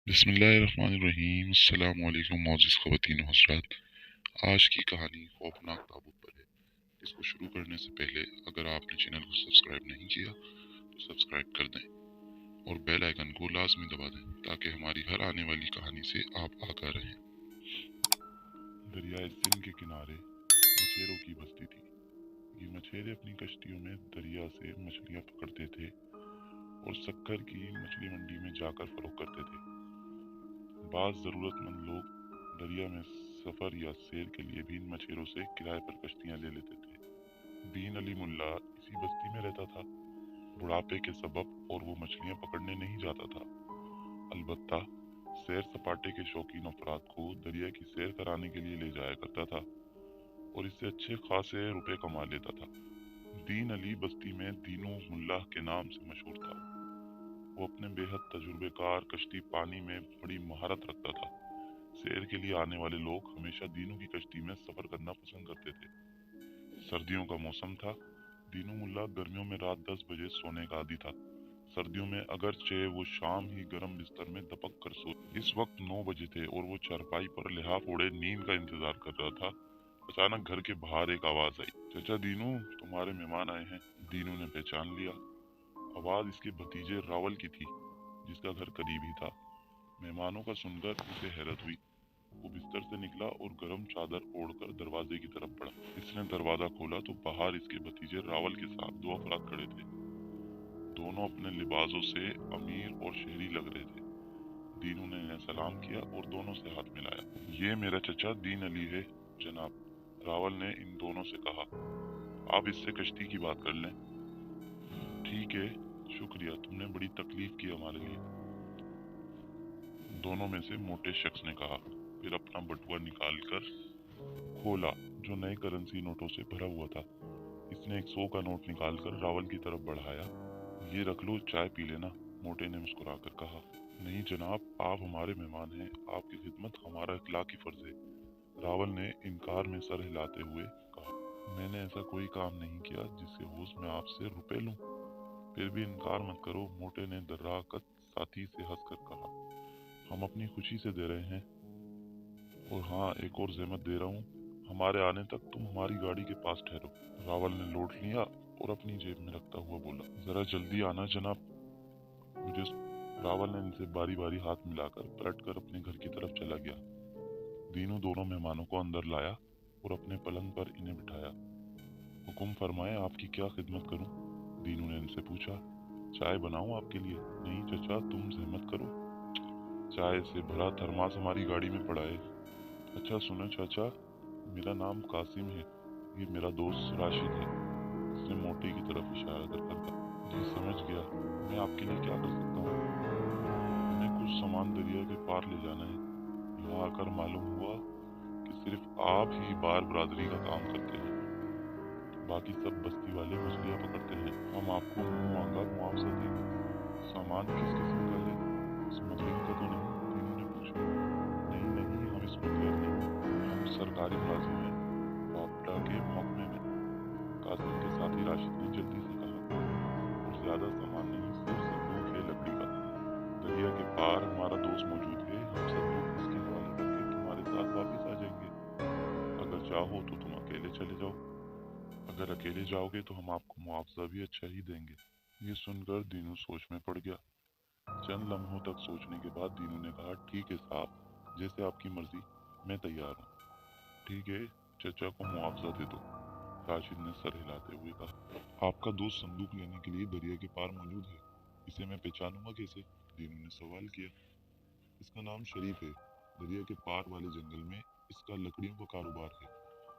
बिस्मिल्लाहिर्रहमानिर्रहीम। अस्सलाम वालेकुम मोअज़्ज़िज़ ख़वातीन व हज़रात। आज की कहानी खौफनाक ताबूत पर है। इसको शुरू करने से पहले अगर आपने चैनल को सब्सक्राइब नहीं किया तो सब्सक्राइब कर दें और बेल आइकन को लाजमी दबा दें ताकि हमारी हर आने वाली कहानी से आप आगाह रहें। दरियाए सिंध के किनारे मछेरों की बस्ती थी। ये मछेरे अपनी कश्तियों में दरिया से मछलियाँ पकड़ते थे और शक्कर की मछली मंडी में जाकर फरोख्त करते थे। बाज़ ज़रूरतमंद लोग दरिया में सफ़र या सैर के लिए भी इन मछेरों से किराए पर कश्तियाँ ले लेते थे। दीन अली मुल्ला इसी बस्ती में रहता था। बुढ़ापे के सबब और वो मछलियाँ पकड़ने नहीं जाता था। अलबत्ता सैर सपाटे के शौकीन अफराद को दरिया की सैर कराने के लिए ले जाया करता था और इससे अच्छे खासे रुपए कमा लेता था। दीन अली बस्ती में दीनू मुल्ला के नाम से मशहूर था। वो अपने बेहद तजुर्बेकार कश्ती पानी में बड़ी महारत रखता था। सैर के लिए आने वाले लोग हमेशा दीनू की कश्ती में सफर करना पसंद करते थे। सर्दियों का मौसम था। दीनू मुल्ला गर्मियों में रात 10 बजे सोने का आदी था। सर्दियों में अगरचे वो शाम ही गर्म बिस्तर में दपक कर सो। इस वक्त 9 बजे थे और वो चारपाई पर लिहाफ ओढ़े नींद का इंतजार कर रहा था। अचानक घर के बाहर एक आवाज आई, चाचा दीनू, तुम्हारे मेहमान आए हैं। दीनू ने पहचान लिया। आवाज इसके भतीजे रावल की थी, जिसका घर करीब ही था। मेहमानों का सुनकर इसे हैरत हुई। वो बिस्तर से निकला और गर्म चादर ओढ़कर दरवाजे की तरफ बढ़ा। इसने दरवाजा खोला तो बाहर इसके भतीजे रावल के साथ दो अफराद खड़े थे। दोनों अपने लिबासों से अमीर और शहरी लग रहे थे। दीनू ने इन्हें सलाम किया और दोनों से हाथ मिलाया। ये मेरा चचा दीन अली है जनाब, रावल ने इन दोनों से कहा। आप इससे कश्ती की बात कर लें। ठीक है, शुक्रिया, तुमने बड़ी तकलीफ की हमारे लिए, दोनों में से मोटे शख्स ने कहा। फिर अपना बटुआ निकालकर खोला जो नए करेंसी नोटों से भरा हुआ था। इसने एक 100 का नोट निकालकर रावल की तरफ बढ़ाया। ये रख लो, चाय पी लेना, मोटे ने मुस्कुराकर कहा। नहीं जनाब, आप हमारे मेहमान हैं, आपकी खिदमत हमारा इखलाकी फर्ज है, रावल ने इनकार में सर हिलाते हुए कहा। मैंने ऐसा कोई काम नहीं किया जिसके होश में आपसे रुपए लूं। फिर भी इनकार मत करो, मोटे ने दर्राकत साथी से हंसकर कहा। हम अपनी खुशी से दे रहे हैं, और हाँ, एक और जहमत दे रहा हूँ, हमारे आने तक तुम हमारी गाड़ी के पास ठहरो। रावल ने लौट लिया और अपनी जेब में रखता हुआ बोला, जरा जल्दी आना जनाब, मुझे। रावल ने इनसे बारी बारी हाथ मिलाकर पलटकर अपने घर की तरफ चला गया। दीनू दोनों मेहमानों को अंदर लाया और अपने पलंग पर इन्हें बिठाया। हुक्म फरमाए, आपकी क्या खिदमत करूं? दीनू ने इनसे पूछा। चाय बनाऊं आपके लिए? नहीं चचा, तुम जहमत करो, चाय से भरा थर्मास हमारी गाड़ी में पड़ा है। अच्छा सुनो चाचा, मेरा नाम कासिम है, ये मेरा दोस्त राशिद है, उसने मोटे की तरफ इशारा कर कहा। जी समझ गया, मैं आपके लिए क्या कर सकता हूँ? हमें कुछ सामान दरिया के पार ले जाना है। यहाँ आकर मालूम हुआ कि सिर्फ आप ही बार बरादरी का काम करते हैं, बाकी सब बस्ती वाले मछलियाँ पकड़ते हैं। हम आपको मुंह मांगा मुआवजा देंगे। सामान किस किस्म का है? स्मगलिंग का तो नहीं? तीनों ने पूछा। नहीं नहीं, हम स्मगलर नहीं, हम सरकारी मुलाजिम हैं, वापडा के महकमे में, कासिम के साथी राशिद ने जल्दी से कहा। और ज्यादा सामान नहीं, सिर्फ संदूक है लकड़ी का। दरिया के पार हमारा दोस्त मौजूद है, हम संदूक उसके हवाले करके तुम्हारे साथ वापस आ जाएंगे। अगर चाहो तो तुम अकेले चले जाओ, अगर अकेले जाओगे तो हम आपको मुआवजा भी अच्छा ही देंगे। ये सुनकर दीनू सोच में पड़ गया। चंद लम्हों तक सोचने के बाद दीनू ने कहा, ठीक है साहब, जैसे आपकी मर्जी, मैं तैयार हूँ। ठीक है, चचा को मुआवजा दे दो, राशिद ने सर हिलाते हुए कहा। आपका दोस्त संदूक लेने के लिए दरिया के पार मौजूद है, इसे मैं पहचानूंगा कैसे? दीनू ने सवाल किया। इसका नाम शरीफ है, दरिया के पार वाले जंगल में इसका लकड़ियों का कारोबार है।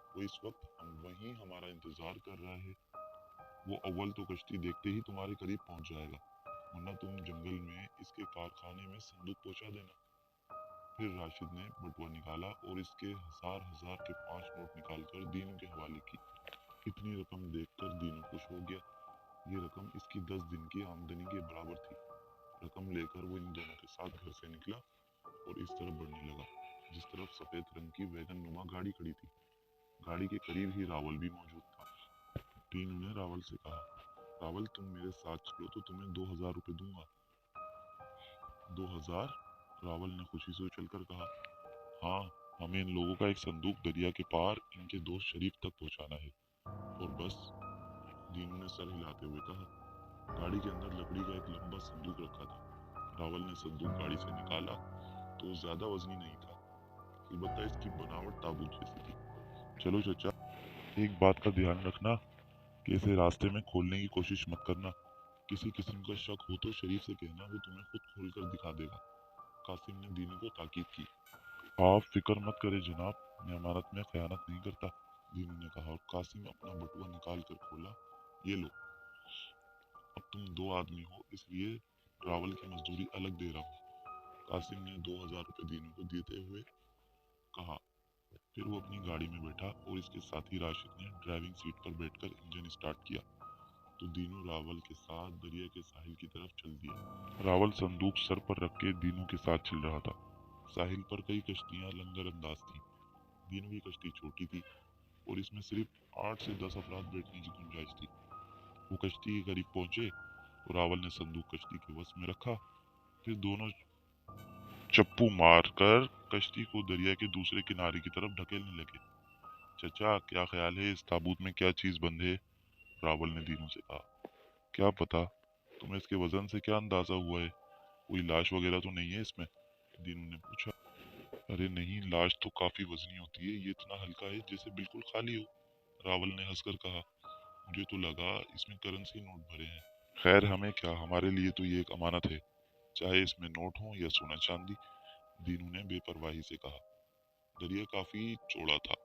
वो इस वक्त वहीं हमारा इंतजार कर रहा है। वो अव्वल तो कश्ती देखते ही तुम्हारे करीब पहुंच जाएगा, वरना तुम जंगल में इसके कारखाने में संदूक पहुंचा देना। फिर राशिद ने बटुआ निकाला और इसके हजार हजार के 5 नोट निकालकर दीनू के हवाले की। इतनी रकम देखकर दीनू खुश हो गया। ये रकम इसकी 10 दिन की आमदनी के बराबर थी। रकम लेकर वो इन दोनों के साथ घर से निकला और इस तरफ बढ़ने लगा जिस तरफ सफेद रंग की वैगन नुमा गाड़ी खड़ी थी। गाड़ी के करीब ही रावल भी मौजूद था। टीनू ने रावल से कहा, रावल तुम मेरे साथ चलो तो तुम्हें 2000 रुपए दूंगा। 2000? रावल ने खुशी से उछलकर कहा, हाँ, हमें इन लोगों का एक संदूक दरिया के पार इनके दोस्त शरीफ तक पहुंचाना है। और बस, दीनू ने सर हिलाते हुए कहा। गाड़ी के अंदर लकड़ी का एक लंबा संदूक रखा था। रावल ने संदूक गाड़ी से निकाला तो ज्यादा वजनी नहीं था, अलबत्ता इसकी बनावट ताबूत जैसी थी। चलो चचा, एक बात का ध्यान रखना कि इसे रास्ते में खोलने की कोशिश मत करना। किसी किस्म का शक हो तो शरीफ से कहना, वो तुम्हें खुद खोलकर दिखा देगा। कासिम ने दीनू को ताकीद की। आप फिक्र मत करें जनाब, मैं अमानत में खयानत नहीं करता, दीनू ने कहा। और कासिम अपना बटुआ निकाल कर खोला। ये लो, अब तुम 2 आदमी हो, इसलिए रावल की मजदूरी अलग दे रहा हूँ। कासिम ने 2000 रुपये दीनू को देते हुए कहा। फिर वो अपनी गाड़ी में बैठा और इसके साथी राशिद ने ड्राइविंग सीट पर बैठकर इंजन स्टार्ट किया तो दीनू रावल के साथ दरिया के साहिल की तरफ चल दिया। रावल संदूक सर पर रख के दीनू के साथ चल रहा था। साहिल पर कई कश्तियां लंगर अंदाज थी। दीनू की कश्ती छोटी थी और इसमें सिर्फ 8 से 10 अफराद बैठने की गुंजाइश थी। वो कश्ती के करीब पहुंचे तो रावल ने संदूक कश्ती के वश में रखा। फिर दोनों चप्पू मारकर कश्ती को दरिया के दूसरे किनारे की तरफ ढकेलने लगे। चचा, क्या ख्याल है, इस ताबूत में क्या चीज बंद है? रावल ने दीनू से कहा। क्या पता, तुम्हें इसके वजन से क्या अंदाजा हुआ है? कोई लाश वगैरह तो नहीं है इसमें? दीनू ने पूछा। अरे नहीं, लाश तो काफी वजनी होती है, ये इतना हल्का है जैसे बिल्कुल खाली हो, रावल ने हंसकर कहा। मुझे तो लगा इसमें करेंसी नोट भरे हैं। खैर, हमें क्या, हमारे लिए तो ये एक अमानत है, चाहे इसमें नोट हो या सोना चांदी, दीनू ने बेपरवाही से कहा। दरिया काफी चौड़ा था।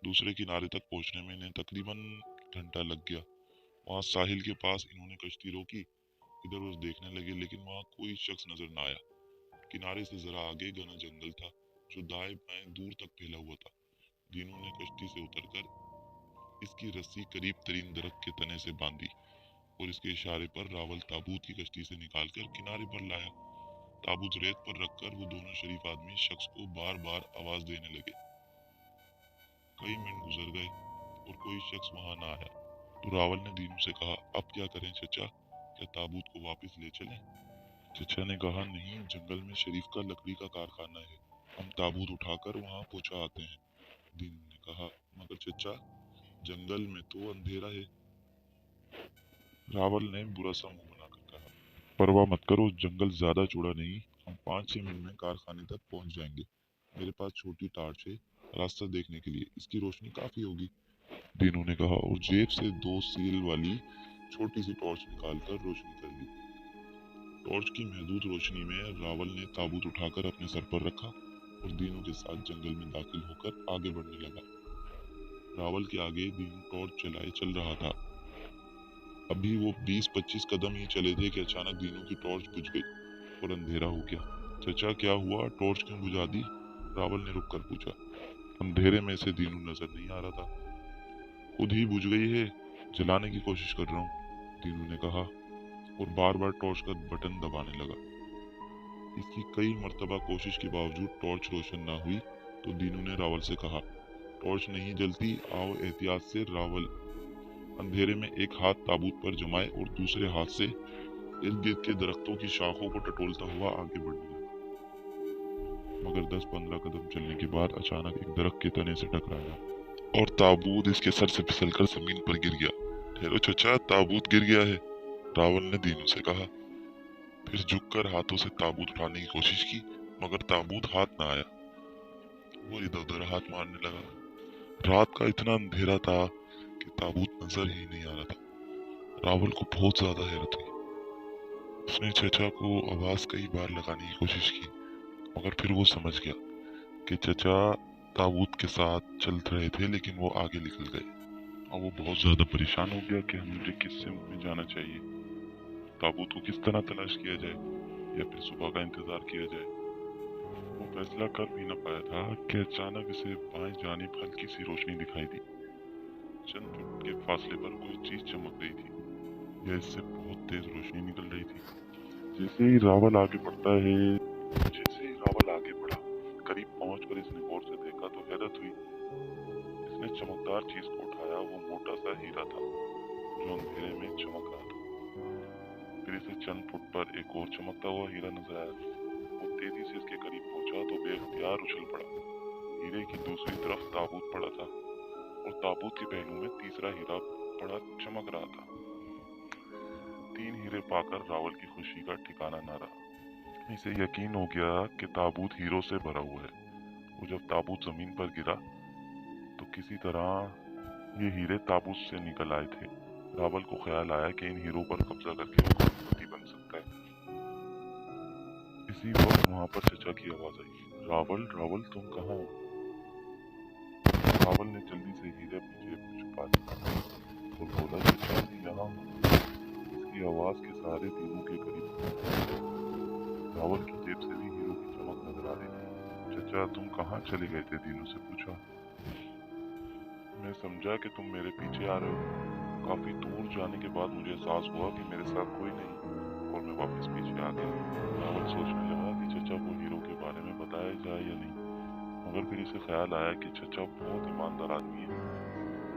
दूसरे किनारे तक पहुंचने में इन्हें तकरीबन घंटा लग गया। वहां साहिल के पास इन्होंने कश्ती रोकी। इधर उधर देखने लगे लेकिन वहां कोई शख्स नजर न आया। किनारे से जरा आगे घना जंगल था जो दाएं बाएं दूर तक फैला हुआ था। दीनू ने कश्ती से उतरकर इसकी रस्सी करीब तरीन दरख्त के तने से बांधी और इसके इशारे पर रावल ताबूत की कश्ती से निकालकर किनारे पर लाया। ताबूत रेत पर रखकर वो दोनों शरीफ आदमी शख्स को बार बार आवाज देने लगे। कई मिनट गुजर गए और कोई शख्स वहां न आया तो रावल ने दीनू से कहा, अब क्या करें चचा, क्या ताबूत को वापस ले चलें? चचा ने कहा, नहीं, जंगल में शरीफ का लकड़ी का कारखाना है, हम ताबूत उठाकर वहां पहुंचा आते हैं, दीनू ने कहा। मगर चचा, जंगल में तो अंधेरा है, रावल ने बुरा सा मुंह बनाकर कहा। परवाह मत करो, जंगल ज्यादा चौड़ा नहीं, हम 5-6 मिनट में कारखाने तक पहुंच जाएंगे। मेरे पास छोटी टार्च है, रास्ता देखने के लिए, इसकी रोशनी काफी होगी, दीनू ने कहा और जेब से 2 सील वाली छोटी सी टॉर्च निकालकर रोशनी कर दी। टॉर्च की महदूद रोशनी में रावल ने ताबूत उठाकर अपने सर पर रखा और दीनू के साथ जंगल में दाखिल होकर आगे बढ़ने लगा। रावल के आगे दीनू टॉर्च चलाए चल रहा था। अभी वो 20-25 कदम ही चले थे कि अचानक दीनू की टॉर्च बुझ गई और अंधेरा हो गया। चचा, क्या हुआ, टॉर्च क्यों बुझा दी? रावल ने रुक कर पूछा। अंधेरे में से दीनू नजर नहीं आ रहा था। खुद ही बुझ गई है, जलाने की कोशिश कर रहा हूँ, दीनू ने कहा और बार बार टॉर्च का बटन दबाने लगा। इसकी कई मर्तबा कोशिश के बावजूद टॉर्च रोशन ना हुई तो दीनू ने रावल से कहा, टॉर्च नहीं जलती, आओ एहतियात से। रावल अंधेरे में एक हाथ ताबूत पर जमाए और दूसरे हाथ से इर्द गिर्द के दरख्तों की शाखों को टटोलता हुआ आगे बढ़ने लगा। मगर 10-15 कदम चलने के बाद अचानक एक दरख्त के तने से टकराया और ताबूत इसके सर से फिसलकर जमीन पर गिर गया। ठहरो चचा, ताबूत गिर गया है, रावल ने दीनू से कहा। फिर झुककर हाथों से ताबूत उठाने की कोशिश की मगर ताबूत हाथ न आया। वो इधर उधर हाथ मारने लगा। रात का इतना अंधेरा था कि ताबूत नजर ही नहीं आ रहा था। रावल को बहुत ज्यादा हैरत हुई। उसने चचा को आवाज कई बार लगाने की कोशिश की मगर फिर वो समझ गया कि चचा ताबूत के साथ चल रहे थे लेकिन वो आगे निकल गए। और वो बहुत ज्यादा परेशान हो गया कि मुझे किस सिमत में जाना चाहिए, ताबूत को किस तरह तलाश किया जाए या फिर सुबह का इंतजार किया जाए। वो फैसला कर भी न पाया था कि अचानक इसे बाएं जानिब हल्की सी रोशनी दिखाई दी। चंद फुट के फासले पर कोई चीज चमक रही थी या इससे बहुत तेज रोशनी निकल रही थी। जैसे ही रावल आगे बढ़ा, करीब पहुंचकर इसने गौर से देखा तो हैरत हुई। इसने चमकदार चीज को उठाया। वो मोटा सा हीरा था जो अंधेरे में चमक रहा था। फिर इसे चंद फुट पर एक और चमकता हुआ हीरा नजर आया। वो तेजी से इसके करीब पहुंचा तो बेख्तियार उछल पड़ा। हीरे की दूसरी तरफ ताबूत पड़ा था और ताबूत के पहलू में तीसरा हीरा पड़ा चमक रहा था। 3 हीरे पाकर रावल की खुशी का ठिकाना न रहा। इसे यकीन हो गया कि ताबूत हीरों से भरा हुआ है। वो जब ताबूत जमीन पर गिरा तो किसी तरह ये हीरे ताबूत से निकल आए थे। रावल को ख्याल आया कि इन हीरों पर कब्जा करके वो करोड़पति बन सकता है। इसी वक्त वहां पर चचा की आवाज आई, रावल रावल तुम कहाँ हो? रावल ने जल्दी से हीरे अपनी जेब में छुपा लिए और बोला, चचा मैं यहाँ हूँ। इसकी आवाज के सहारे दीनू के करीब रावल की जेब से भी हीरो की चमक नजर आ रही थी। चचा तुम कहाँ चले गए थे? दीनू से पूछा। मैं समझा कि तुम मेरे पीछे आ रहे हो। काफी दूर जाने के बाद मुझे एहसास हुआ कि मेरे साथ कोई नहीं और मैं वापस पीछे आ गया। रावल सोचने लगा कि चचा को हीरो के बारे में बताया जाए या नहीं, मगर फिर इसे ख्याल आया कि चचा बहुत ईमानदार आदमी है,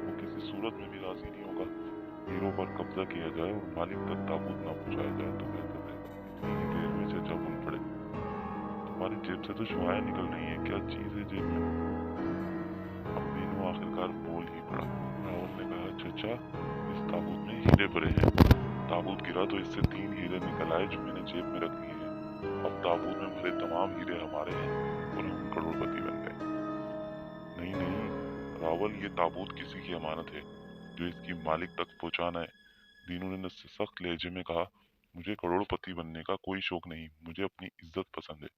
वो किसी सूरत में भी राजी नहीं होगा। हीरो पर कब्जा किया जाए और मालिक तक ताबूत न पहुंचाया जाए तो बेहतर रहेगा। इतनी ही देर में चचा बोल पड़े, तुम्हारी जेब से तो शुआएं निकल रही है, क्या चीज है जेब में? अब दीनू आखिरकार बोल ही पड़ा। रावल ने कहा, चचा इस ताबूत में हीरे भरे हैं। ताबूत गिरा तो इससे 3 हीरे निकल आए जो मैंने जेब में रख लिए हैं। अब ताबूत में भरे तमाम हीरे हमारे हैं और हम करोड़पति बन गए। नहीं नहीं रावल, ये ताबूत किसी की अमानत है जो इसकी मालिक तक पहुंचाना है। दीनू ने सख्त लहजे में कहा, मुझे करोड़पति बनने का कोई शौक नहीं, मुझे अपनी इज्जत पसंद है।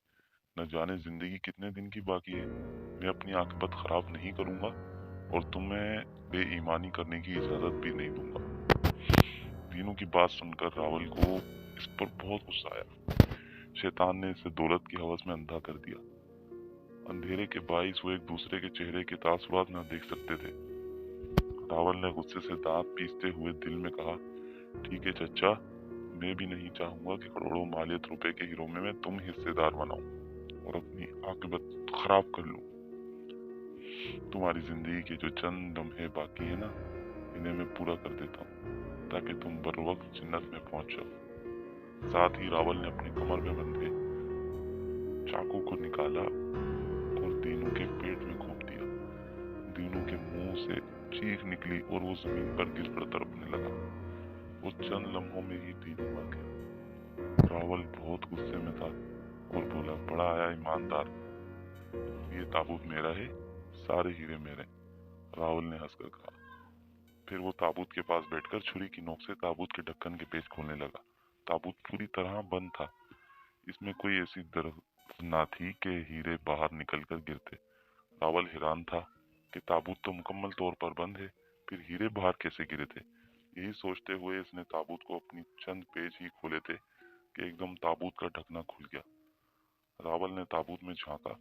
न जाने जिंदगी कितने दिन की बाकी है। मैं अपनी आकबत खराब नहीं करूंगा और तुम्हें बेईमानी करने की इजाजत भी नहीं दूंगा। दीनू की बात सुनकर रावल को इस पर बहुत गुस्सा आया। शैतान ने इसे दौलत की हवस में अंधा कर दिया। अंधेरे के बाइस वो एक दूसरे के चेहरे के तासुरात न देख सकते थे। रावल ने गुस्से से दांत पीसते हुए दिल में कहा, ठीक है चचा, मैं भी नहीं चाहूंगा कि करोड़ों मालियत रुपए के हीरों में मैं तुम हिस्सेदार बनाऊं और अपनी आकबत खराब कर लूं। तुम्हारी जिंदगी के जो चंद लम्हे बाकी है ना, इन्हें मैं पूरा कर देता हूँ ताकि तुम बर वक्त जन्नत में पहुंच जाओ। साथ ही रावल ने अपनी कमर में बंधे चाकू को निकाला और दीनू के पेट में घोंप दिया। दीनू के मुंह से चीख निकली और वो जमीन पर गिर कर तड़पने लगा। वो चंद लम्हों में ही दीनू मर गया। रावल बहुत गुस्से में था और बोला, बड़ा आया ईमानदार, ये ताबूत मेरा है, सारे हीरे मेरे। रावल ने हंसकर कहा। फिर वो ताबूत के पास बैठकर छुरी की नोक से ताबूत के ढक्कन के पेच खोलने लगा। ताबूत पूरी तरह बंद था। इसमें कोई ऐसी दर्द ना थी कि हीरे बाहर निकलकर गिरते। रावल हैरान था कि ताबूत तो मुकम्मल तौर पर बंद है, फिर हीरे बाहर कैसे गिरे थे। यही सोचते हुए इसने ताबूत को अपनी चंद पेज ही खोले थे कि एकदम ताबूत का ढकना खुल गया। रावल ने ताबूत में झांका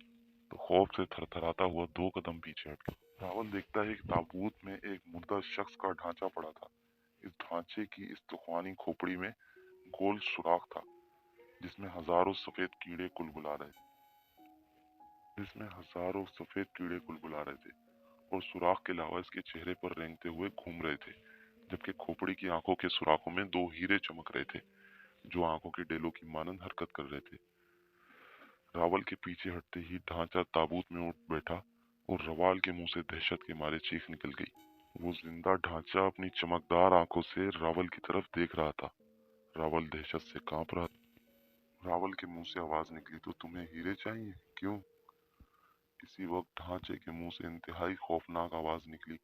तो खौफ से थरथराता हुआ 2 कदम पीछे हट गया। रावल देखता है कि ताबूत में एक मुर्दा शख्स का ढांचा पड़ा था। इस ढांचे की इस तूफानी खोपड़ी में गोल सुराख था जिसमें हजारों सफेद कीड़े कुलबुला रहे थे और सुराख के अलावा इसके चेहरे पर रेंगते हुए घूम रहे थे, जबकि खोपड़ी की आंखों के सुराखों में 2 हीरे चमक रहे थे जो आंखों के डेलों की मानंद हरकत कर रहे थे। रावल के पीछे हटते ही ढांचा ताबूत में उठ बैठा और रवाल के मुंह से दहशत के मारे चीख निकल गई। वो जिंदा ढांचा अपनी चमकदार आंखों से रावल की तरफ देख रहा था। रावल दहशत से कांप रहा था। रावल के मुंह से आवाज निकली, तो तुम्हें हीरे चाहिए, क्यों? इसी वक्त ढांचे के मुंह से इंतहाई खौफनाक आवाज निकली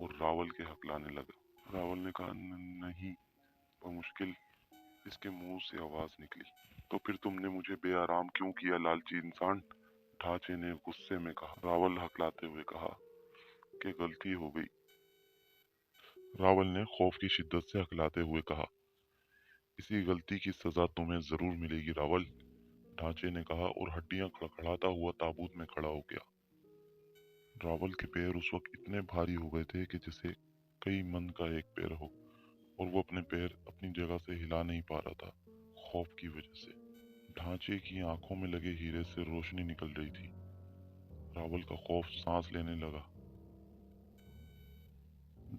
और रावल के हकलाने लगा। रावल ने कहा, नहीं, पर मुश्किल इसके मुंह से आवाज निकली। तो फिर तुमने मुझे बेआराम क्यों किया, लालची इंसान? ढांचे ने गुस्से में कहा। रावल हकलाते हुए कहा कि गलती हो गई। रावल ने खौफ की शिद्दत से हकलाते हुए कहा, इसी गलती की सजा तुम्हें जरूर मिलेगी रावल, ढांचे ने कहा और हड्डियां खड़खड़ाता हुआ ताबूत में खड़ा हो गया। रावल के पैर उस वक्त इतने भारी हो गए थे कि जैसे कई मन का एक पैर हो, और वो अपने पैर अपनी जगह से हिला नहीं पा रहा था खौफ की वजह से। ढांचे की आंखों में लगे हीरे से रोशनी निकल रही थी। रावल का खौफ सांस लेने लगा।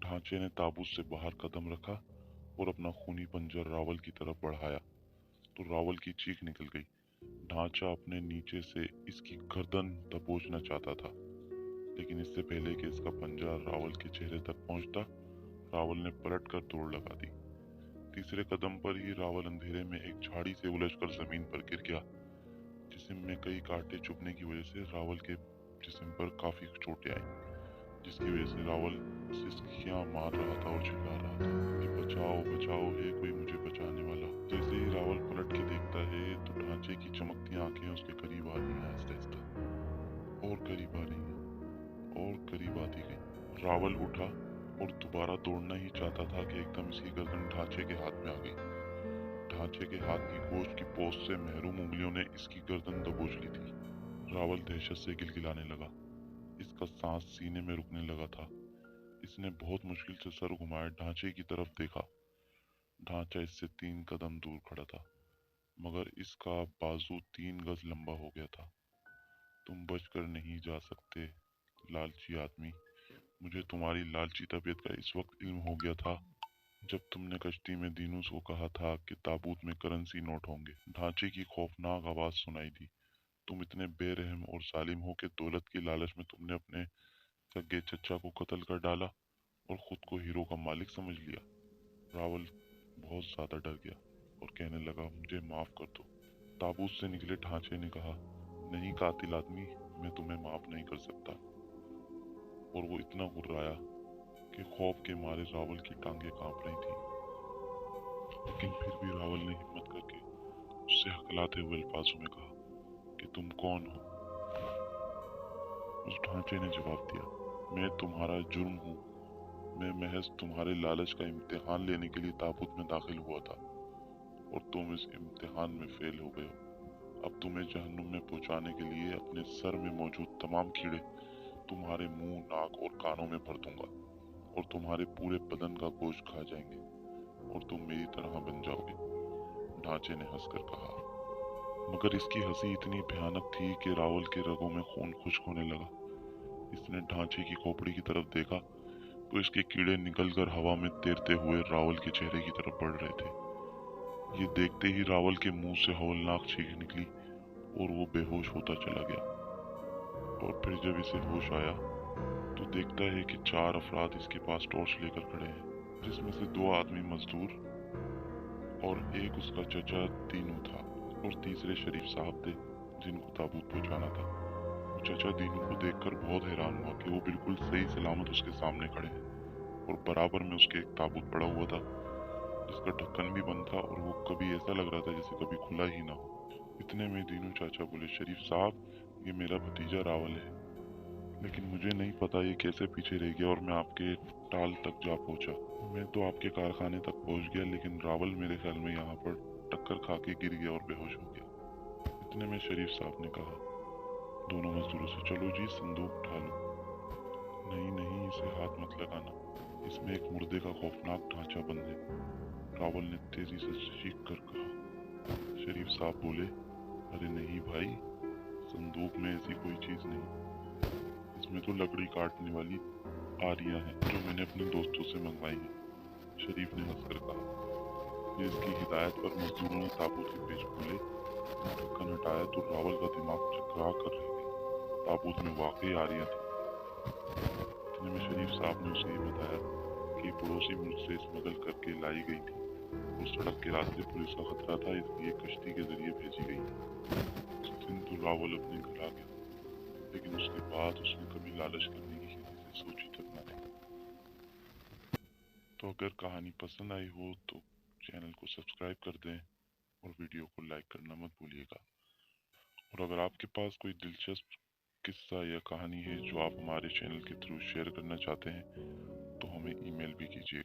ढांचे ने ताबूत से बाहर कदम रखा और अपना खूनी पंजर रावल की तरफ बढ़ाया तो रावल की चीख निकल गई। ढांचा अपने नीचे से इसकी गर्दन दबोचना चाहता था, लेकिन इससे पहले कि इसका पंजा रावल के चेहरे तक पहुंचता, रावल ने पलट कर दौड़ लगा दी। तीसरे कदम पर ही रावल अंधेरे में एक झाड़ी से उलझकर जमीन पर गिर गया। जिस्म में कई कांटे चुभने की वजह से रावल के जिस्म पर काफी चोटें आई, जिसकी वजह से रावल सिसकियां मार रहा था और चिल्ला रहा था कि बचाओ बचाओ, है कोई मुझे बचाने वाला। जैसे ही रावल पलट के देखता है तो ढांचे की चमकती आंखें उसके करीब आ रही हैं, आहिस्ता आहिस्ता और करीब आ रही हैं और करीब आती गई। रावल उठा और दोबारा दौड़ना ही चाहता था कि एकदम इसकी गर्दन ढांचे के हाथ में आ गई। ढांचे के हाथ की गोश्त की पोस्ट से महरूम उंगलियों ने इसकी गर्दन दबोच ली थी। रावल दहशत से गिलगिलाने लगा। इसका सांस सीने में रुकने लगा था। इसने बहुत मुश्किल से सर घुमाया, ढांचे की तरफ देखा। ढांचा इससे 3 कदम दूर खड़ा था, मगर इसका बाजू 3 गज लंबा हो गया था। तुम बचकर नहीं जा सकते लालची आदमी। मुझे तुम्हारी लालची तबीयत का इस वक्त इल्म हो गया था जब तुमने कश्ती में दीनूस को कहा था कि ताबूत में करेंसी नोट होंगे। ढांचे की खौफनाक आवाज सुनाई दी। तुम इतने बेरहम और जालिम हो कि दौलत की लालच में तुमने अपने सगे चचा को कत्ल कर डाला और खुद को हीरो का मालिक समझ लिया। रावल बहुत ज्यादा डर गया और कहने लगा, मुझे माफ कर दो। ताबूत से निकले ढांचे ने कहा, नहीं कातिल आदमी, मैं तुम्हें माफ नहीं कर सकता। और वो इतना गुर्राया कि खौफ के मारे रावल की टांगें कांप रही थी, लेकिन फिर भी रावल ने हिम्मत करके उससे हकलाते हुए अल्फाजों में कहा कि तुम कौन हो। उस ढांचे ने जवाब दिया, मैं तुम्हारा जुर्म हूँ। मैं महज तुम्हारे लालच का इम्तिहान लेने के लिए ताबूत में दाखिल हुआ था और तुम इस इम्तिहान में फेल हो गए हो। अब तुम्हें जहन्नुम में पहुंचाने के लिए अपने सर में मौजूद तमाम कीड़े तुम्हारे मुंह, नाक और कानों में भर दूंगा और तुम्हारे पूरे बदन का गोश्त खा जाएंगे और तुम मेरी तरह बन जाओगे। ढांचे ने हंसकर कहा, मगर इसकी हंसी इतनी भयानक थी कि रावल के रगों में खून खुश्क होने लगा। इसने ढांचे की खोपड़ी की तरफ देखा तो इसके कीड़े निकलकर हवा में तैरते हुए रावल के चेहरे की तरफ बढ़ रहे थे। ये देखते ही रावल के मुंह से हौलनाक चीख निकली और वो बेहोश होता चला गया। और फिर जब इसे होश आया तो देखता है कि 4 अफराद इसके पास टॉर्च लेकर खड़े हैं, जिसमें से 2 आदमी मजदूर और एक उसका चचा दीनू था और तीसरे शरीफ साहब थे जिनको ताबूत पहुंचाना था। वो चचा दीनू को देखकर बहुत हैरान हुआ कि वो बिल्कुल सही सलामत उसके सामने खड़े हैं और बराबर में उसके एक ताबूत पड़ा हुआ था जिसका ढक्कन भी बंद था और वो कभी ऐसा लग रहा था जैसे कभी खुला ही ना हो। इतने में दीनू चाचा बोले, शरीफ साहब, ये मेरा भतीजा रावल है, लेकिन मुझे नहीं पता ये कैसे पीछे रह गया और मैं आपके टाल तक जा पहुंचा। मैं तो आपके कारखाने तक पहुंच गया, लेकिन रावल मेरे ख्याल में यहाँ पर टक्कर खा के गिर गया और बेहोश हो गया। इतने में शरीफ साहब ने कहा दोनों मजदूरों से, चलो जी संदूक उठा लो। नहीं नहीं, इसे हाथ मत लगाना, इसमें एक मुर्दे का खौफनाक ढांचा बंद है, रावल ने तेजी से चीख कर कहा। शरीफ साहब बोले, अरे नहीं भाई, संदूक में ऐसी कोई चीज नहीं, इसमें तो लकड़ी काटने वाली आरियां हैं जो मैंने अपने दोस्तों से मंगवाई हैं। शरीफ ने हंसकर कहा। ये इसकी हिदायत पर मजदूरों ने ताबूत के पेच खोले, ढक्कन हटाया तो रावल का दिमाग चकरा कर रह गया। ताबूत में वाकई आरियां थी। इतने में शरीफ साहब ने उसे ये बताया कि पड़ोसी मुल्क से स्मगल करके लाई गई थी और सड़क के रास्ते पुलिस का खतरा था, इसलिए कश्ती के जरिए भेजी गई थी। उस दिन तो रावल अपने घर आ गया, लेकिन उसके बाद उसने कभी लालच करने की किसी से सोची तक न थी। तो अगर कहानी पसंद आई हो तो चैनल को सब्सक्राइब कर दें और वीडियो को लाइक करना मत भूलिएगा। और अगर आपके पास कोई दिलचस्प किस्सा या कहानी है जो आप हमारे चैनल के थ्रू शेयर करना चाहते हैं तो हमें ईमेल भी कीजिएगा।